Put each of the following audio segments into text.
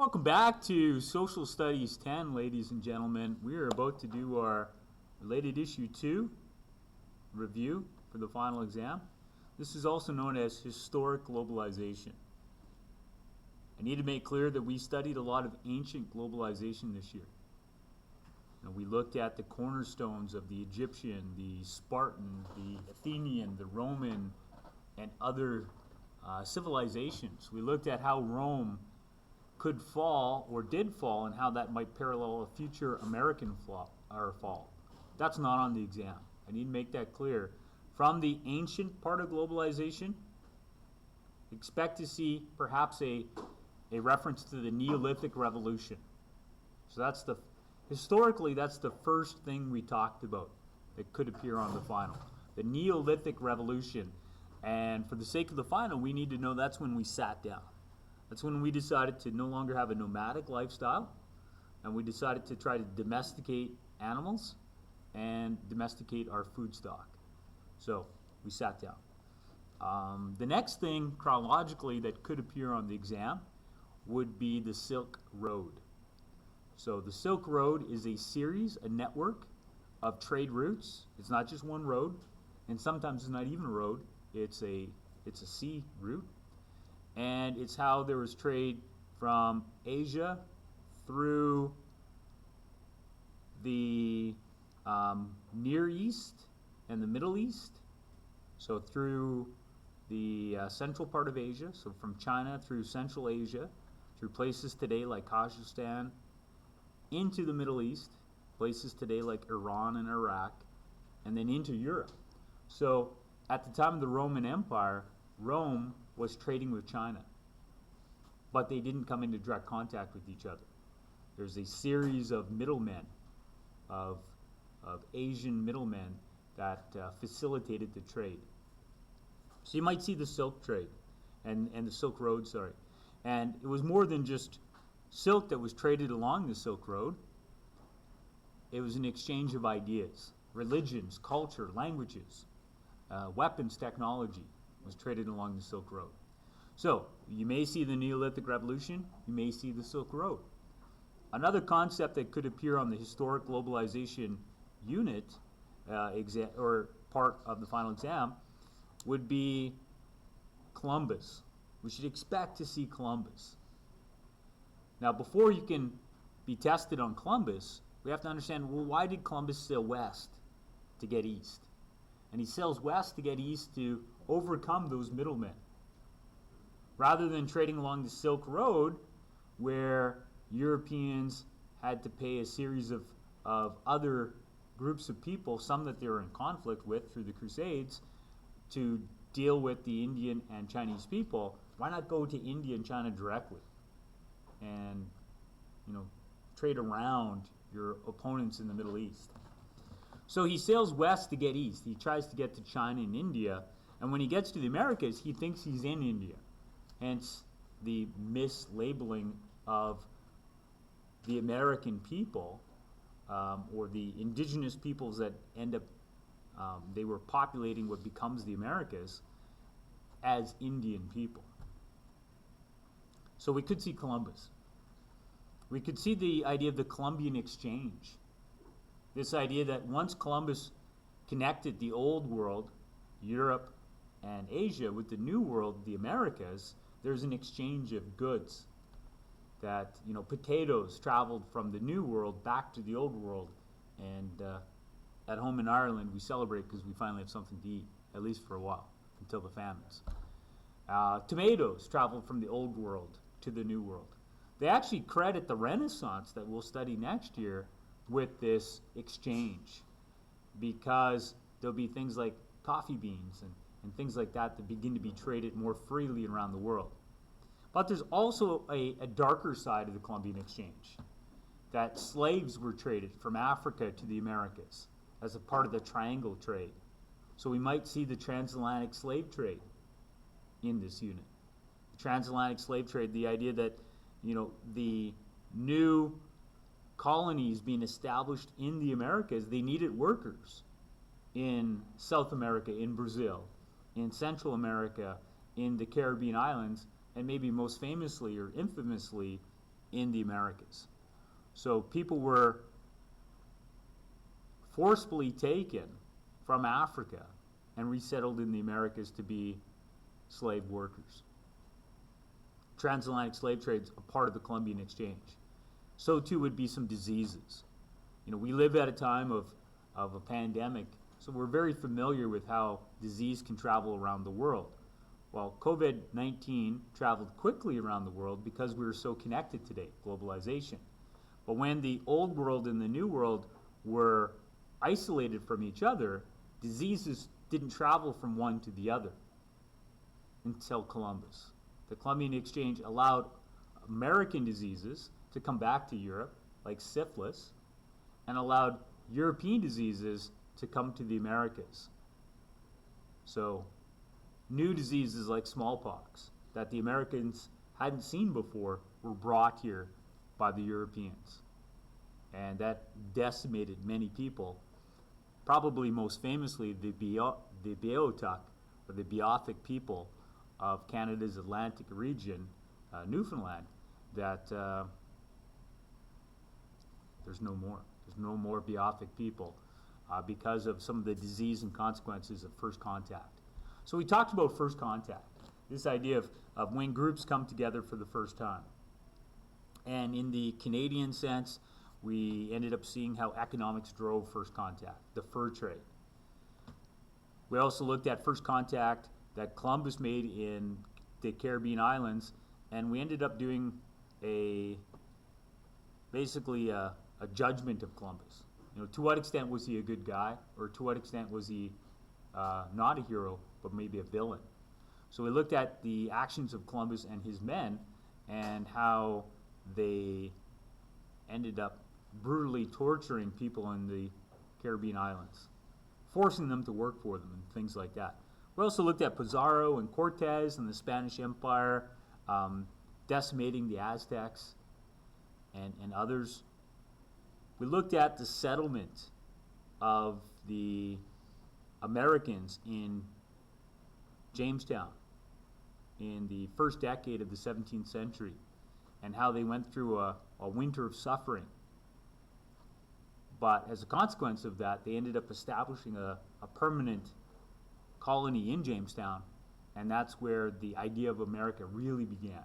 Welcome back to Social Studies 10, ladies and gentlemen. We are about to do our related issue 2 review for the final exam. This is also known as historic globalization. I need to make clear that we studied a lot of ancient globalization this year. We looked at the cornerstones of the Egyptian, the Spartan, the Athenian, the Roman, and other civilizations. We looked at how Rome could fall or did fall and how that might parallel a future American fall. That's not on the exam. I need to make that clear. From the ancient part of globalization, expect to see perhaps a reference to the Neolithic revolution. So historically that's the first thing we talked about that could appear on the final. The Neolithic revolution. And for the sake of the final, we need to know that's when we sat down. That's when we decided to no longer have a nomadic lifestyle, and we decided to try to domesticate animals and domesticate our food stock. So we sat down. The next thing chronologically that could appear on the exam would be the Silk Road. So the Silk Road is a network of trade routes. It's not just one road, and sometimes it's not even a road. It's a sea route. And it's how there was trade from Asia through the Near East and the Middle East. So through the central part of Asia, so from China through Central Asia, through places today like Kazakhstan, into the Middle East, places today like Iran and Iraq, and then into Europe. So at the time of the Roman Empire, Rome was trading with China, but they didn't come into direct contact with each other. There's a series of middlemen, of Asian middlemen that facilitated the trade. So you might see the silk trade and the Silk Road, and it was more than just silk that was traded along the Silk Road. It was an exchange of ideas, religions, culture, languages, weapons, technology was traded along the Silk Road. So you may see the Neolithic Revolution, you may see the Silk Road. Another concept that could appear on the historic globalization unit or part of the final exam would be Columbus. We should expect to see Columbus. Now, before you can be tested on Columbus, we have to understand, well, why did Columbus sail west to get east? And he sails west to get east to overcome those middlemen. Rather than trading along the Silk Road, where Europeans had to pay a series of other groups of people, some that they were in conflict with through the Crusades, to deal with the Indian and Chinese people, why not go to India and China directly and trade around your opponents in the Middle East? So he sails west to get east. He tries to get to China and India. And when he gets to the Americas, he thinks he's in India. Hence the mislabeling of the American people, or the indigenous peoples that end up, they were populating what becomes the Americas, as Indian people. So we could see Columbus. We could see the idea of the Colombian exchange. This idea that once Columbus connected the old world, Europe and Asia, with the new world, the Americas, there's an exchange of goods. That, potatoes traveled from the new world back to the old world. And at home in Ireland, we celebrate because we finally have something to eat, at least for a while, until the famines. Tomatoes traveled from the old world to the new world. They actually credit the Renaissance that we'll study next year with this exchange, because there'll be things like coffee beans and things like that begin to be traded more freely around the world. But there's also a darker side of the Colombian exchange, that slaves were traded from Africa to the Americas as a part of the triangle trade. So we might see the transatlantic slave trade in this unit. The transatlantic slave trade, the idea that the new colonies being established in the Americas, they needed workers in South America, in Brazil, in Central America, in the Caribbean islands, and maybe most famously or infamously in the Americas. So people were forcefully taken from Africa and resettled in the Americas to be slave workers. Transatlantic slave trade's a part of the Colombian exchange. So too would be some diseases. We live at a time of a pandemic, so we're very familiar with how disease can travel around the world. Well, COVID-19 traveled quickly around the world because we were so connected today, globalization. But when the old world and the new world were isolated from each other, diseases didn't travel from one to the other until Columbus. The Columbian exchange allowed American diseases to come back to Europe, like syphilis, and allowed European diseases to come to the Americas. So, new diseases like smallpox that the Americans hadn't seen before were brought here by the Europeans. And that decimated many people, probably most famously the Beothuk, or the Beothic people of Canada's Atlantic region, Newfoundland, that there's no more. There's no more Beothic people because of some of the disease and consequences of first contact. So we talked about first contact, this idea of when groups come together for the first time. And in the Canadian sense, we ended up seeing how economics drove first contact, the fur trade. We also looked at first contact that Columbus made in the Caribbean islands, and we ended up doing basically a judgment of Columbus. To what extent was he a good guy, or to what extent was he not a hero, but maybe a villain? So we looked at the actions of Columbus and his men and how they ended up brutally torturing people in the Caribbean islands, forcing them to work for them and things like that. We also looked at Pizarro and Cortez and the Spanish Empire, decimating the Aztecs and others. We looked at the settlement of the Americans in Jamestown in the first decade of the 17th century and how they went through a winter of suffering. But as a consequence of that, they ended up establishing a permanent colony in Jamestown, and that's where the idea of America really began.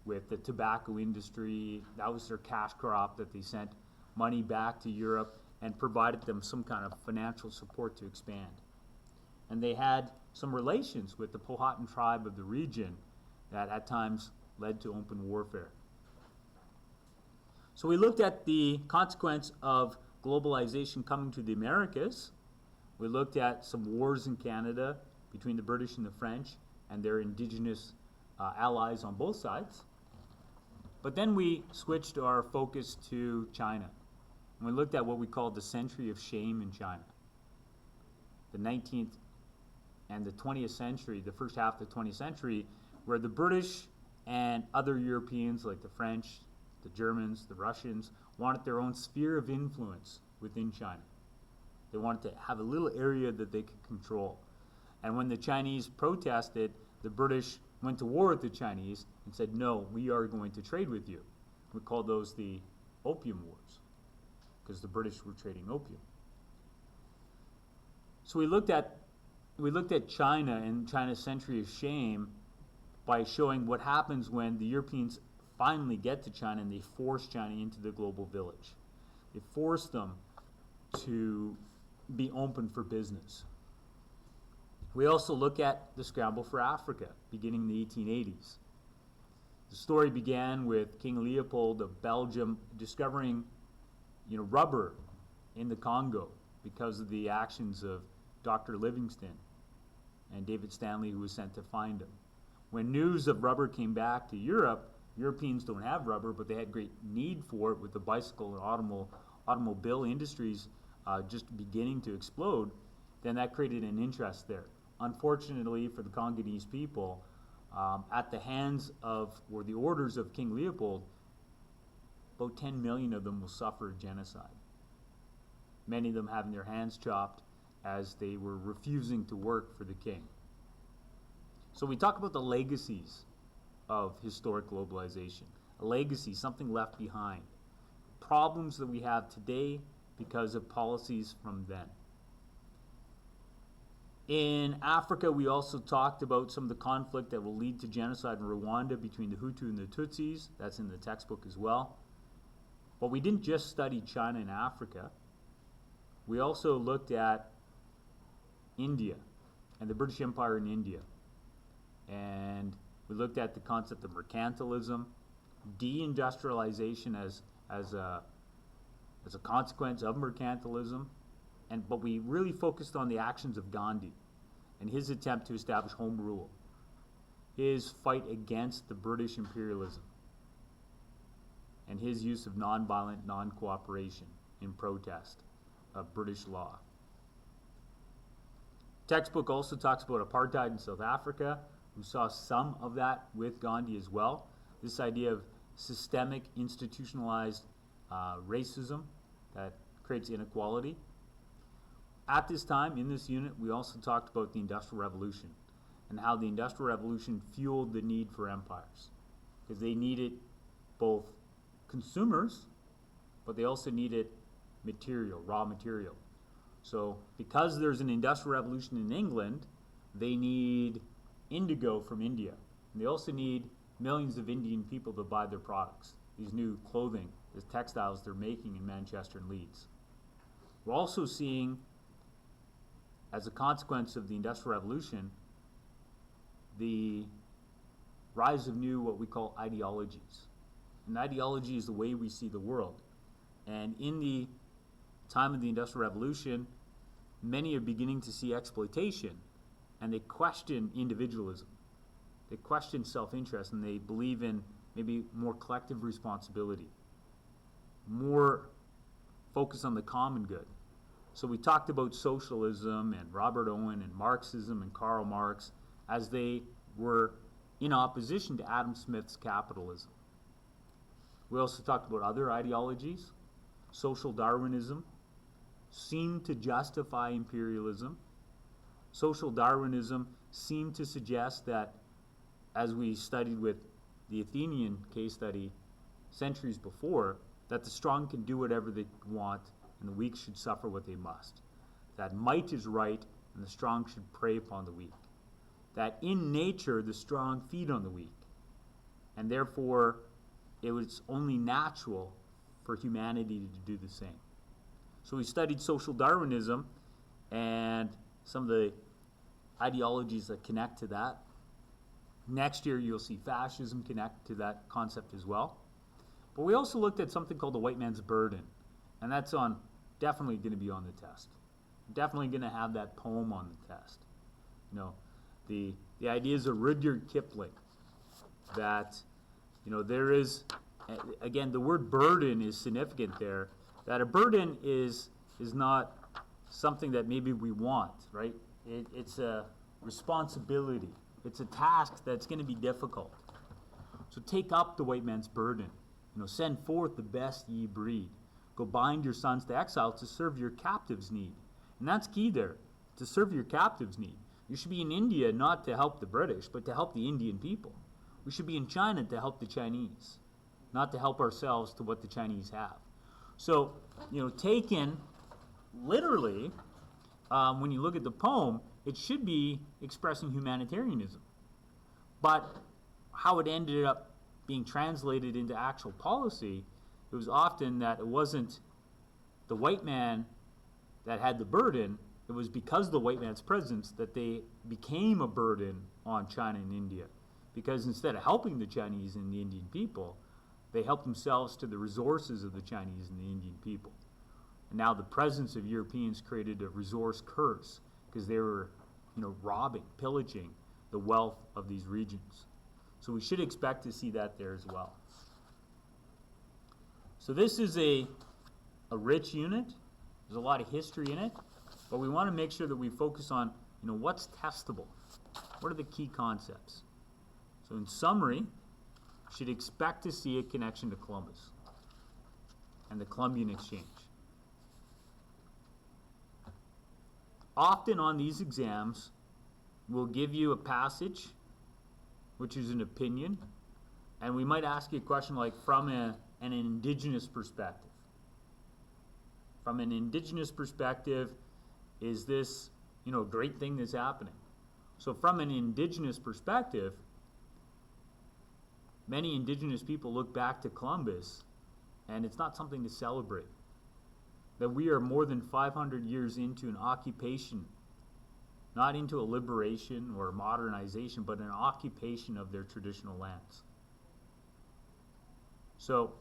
With the tobacco industry, that was their cash crop that they sent money back to Europe and provided them some kind of financial support to expand. And they had some relations with the Powhatan tribe of the region that at times led to open warfare. So we looked at the consequence of globalization coming to the Americas. We looked at some wars in Canada between the British and the French and their Indigenous allies on both sides. But then we switched our focus to China. And we looked at what we called the century of shame in China. The 19th and the 20th century, the first half of the 20th century, where the British and other Europeans like the French, the Germans, the Russians, wanted their own sphere of influence within China. They wanted to have a little area that they could control. And when the Chinese protested, the British went to war with the Chinese and said, no, we are going to trade with you. We called those the Opium Wars, because the British were trading opium. So we looked at China and China's century of shame by showing what happens when the Europeans finally get to China and they force China into the global village. They force them to be open for business. We also look at the scramble for Africa, beginning in the 1880s. The story began with King Leopold of Belgium discovering, rubber in the Congo because of the actions of Dr. Livingston and David Stanley, who was sent to find him. When news of rubber came back to Europe, Europeans don't have rubber, but they had great need for it with the bicycle and automobile industries just beginning to explode, then that created an interest there. Unfortunately for the Congolese people, at the hands of, or the orders of King Leopold, about 10 million of them will suffer genocide. Many of them having their hands chopped as they were refusing to work for the king. So we talk about the legacies of historic globalization. a legacy, something left behind. Problems that we have today because of policies from then. In Africa, we also talked about some of the conflict that will lead to genocide in Rwanda between the Hutu and the Tutsis. That's in the textbook as well. But we didn't just study China and Africa. We also looked at India and the British Empire in India. And we looked at the concept of mercantilism, deindustrialization as a consequence of mercantilism, but we really focused on the actions of Gandhi and his attempt to establish home rule, his fight against the British imperialism, and his use of nonviolent non-cooperation in protest of British law. Textbook also talks about apartheid in South Africa. We saw some of that with Gandhi as well. This idea of systemic, institutionalized racism that creates inequality. At this time, in this unit, we also talked about the Industrial Revolution and how the Industrial Revolution fueled the need for empires, because they needed both consumers, but they also needed material, raw material. So because there's an Industrial Revolution in England, they need indigo from India. And they also need millions of Indian people to buy their products, these new clothing, these textiles they're making in Manchester and Leeds. We're also seeing, as a consequence of the Industrial Revolution, the rise of new, what we call ideologies. And ideology is the way we see the world. And in the time of the Industrial Revolution, many are beginning to see exploitation, and they question individualism. They question self-interest, and they believe in maybe more collective responsibility, more focus on the common good. So we talked about socialism and Robert Owen and Marxism and Karl Marx as they were in opposition to Adam Smith's capitalism. We also talked about other ideologies. Social Darwinism seemed to justify imperialism. Social Darwinism seemed to suggest that, as we studied with the Athenian case study centuries before, that the strong can do whatever they want and the weak should suffer what they must. That might is right and the strong should prey upon the weak. That in nature the strong feed on the weak, and therefore it was only natural for humanity to do the same. So we studied social Darwinism and some of the ideologies that connect to that. Next year you'll see fascism connect to that concept as well. But we also looked at something called the white man's burden, and that's definitely going to be on the test. Definitely going to have that poem on the test. You know, the ideas of Rudyard Kipling, that, you know, there is, again, the word burden is significant there, that a burden is not something that maybe we want, right? It's a responsibility. It's a task that's going to be difficult. So take up the white man's burden. You know, send forth the best ye breed. Go bind your sons to exile to serve your captives' need. And that's key there, to serve your captives' need. You should be in India not to help the British, but to help the Indian people. We should be in China to help the Chinese, not to help ourselves to what the Chinese have. So, you know, taken literally, when you look at the poem, it should be expressing humanitarianism. But how it ended up being translated into actual policy, it was often that it wasn't the white man that had the burden, it was because of the white man's presence that they became a burden on China and India. Because instead of helping the Chinese and the Indian people, they helped themselves to the resources of the Chinese and the Indian people. And now the presence of Europeans created a resource curse, because they were, you know, robbing, pillaging the wealth of these regions. So we should expect to see that there as well. So this is a rich unit. There's a lot of history in it, but we want to make sure that we focus on, you know, what's testable. What are the key concepts? So in summary, you should expect to see a connection to Columbus and the Columbian Exchange. Often on these exams, we'll give you a passage, which is an opinion, And we might ask you a question like, from an indigenous perspective. From an indigenous perspective, is this, a great thing that's happening? So from an indigenous perspective, many indigenous people look back to Columbus, and it's not something to celebrate. That we are more than 500 years into an occupation, not into a liberation or modernization, but an occupation of their traditional lands. So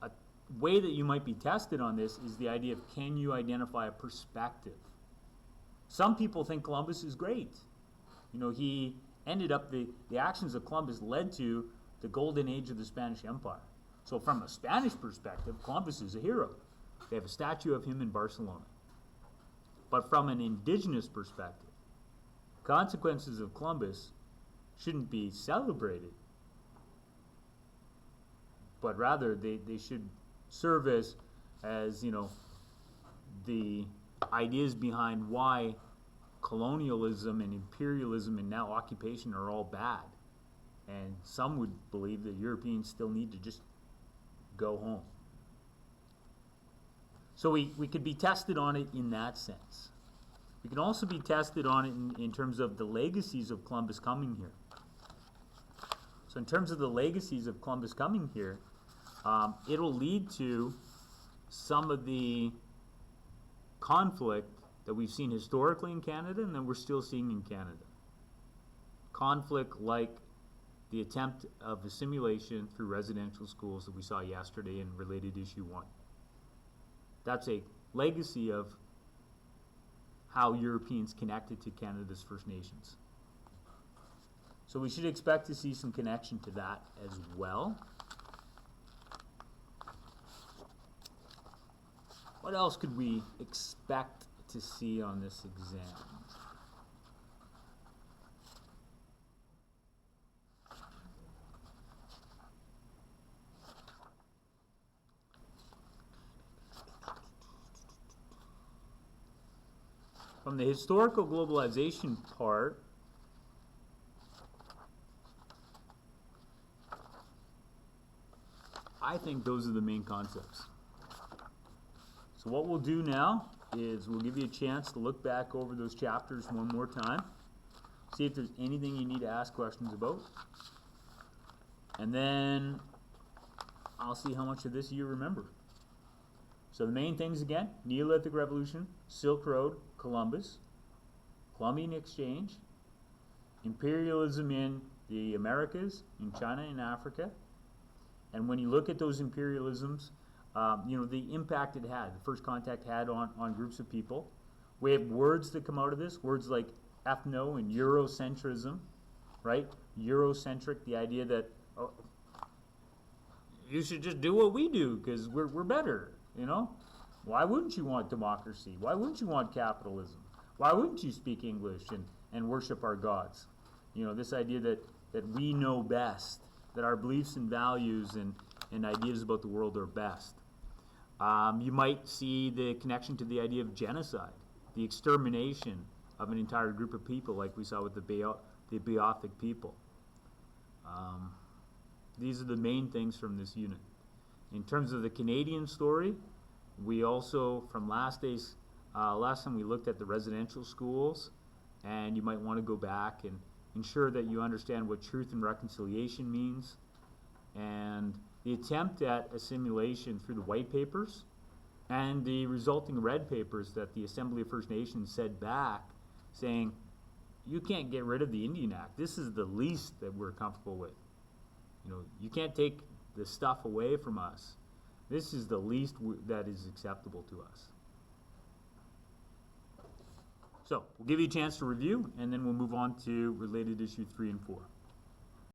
a way that you might be tested on this is the idea of, can you identify a perspective? Some people think Columbus is great. He ended up, the actions of Columbus led to the golden age of the Spanish Empire. So from a Spanish perspective, Columbus is a hero. They have a statue of him in Barcelona. But from an indigenous perspective, consequences of Columbus shouldn't be celebrated, but rather they should serve as the ideas behind why colonialism and imperialism and now occupation are all bad. And some would believe that Europeans still need to just go home. So we could be tested on it in that sense. We can also be tested on it in terms of the legacies of Columbus coming here. So in terms of the legacies of Columbus coming here, it'll lead to some of the conflict that we've seen historically in Canada and that we're still seeing in Canada. Conflict like the attempt of assimilation through residential schools that we saw yesterday in related issue 1. That's a legacy of how Europeans connected to Canada's First Nations. So we should expect to see some connection to that as well. What else could we expect to see on this exam? From the historical globalization part, I think those are the main concepts. So what we'll do now is we'll give you a chance to look back over those chapters one more time, see if there's anything you need to ask questions about, and then I'll see how much of this you remember. So the main things again: Neolithic Revolution, Silk Road, Columbus, Colombian Exchange, imperialism in the Americas, in China and Africa. And when you look at those imperialisms, the impact it had, the first contact had on groups of people. We have words that come out of this, words like ethno and Eurocentrism, right? Eurocentric, the idea that you should just do what we do because we're better, Why wouldn't you want democracy? Why wouldn't you want capitalism? Why wouldn't you speak English and worship our gods? This idea that we know best, that our beliefs and values and ideas about the world are best. You might see the connection to the idea of genocide, the extermination of an entire group of people like we saw with the Beothuk people. These are the main things from this unit. In terms of the Canadian story, we also, from last time we looked at the residential schools, and you might want to go back and ensure that you understand what truth and reconciliation means, and the attempt at assimilation through the white papers and the resulting red papers that the Assembly of First Nations said back, saying, you can't get rid of the Indian Act. This is the least that we're comfortable with. You can't take the stuff away from us. This is the least that is acceptable to us. So we'll give you a chance to review, and then we'll move on to related issue 3 and 4.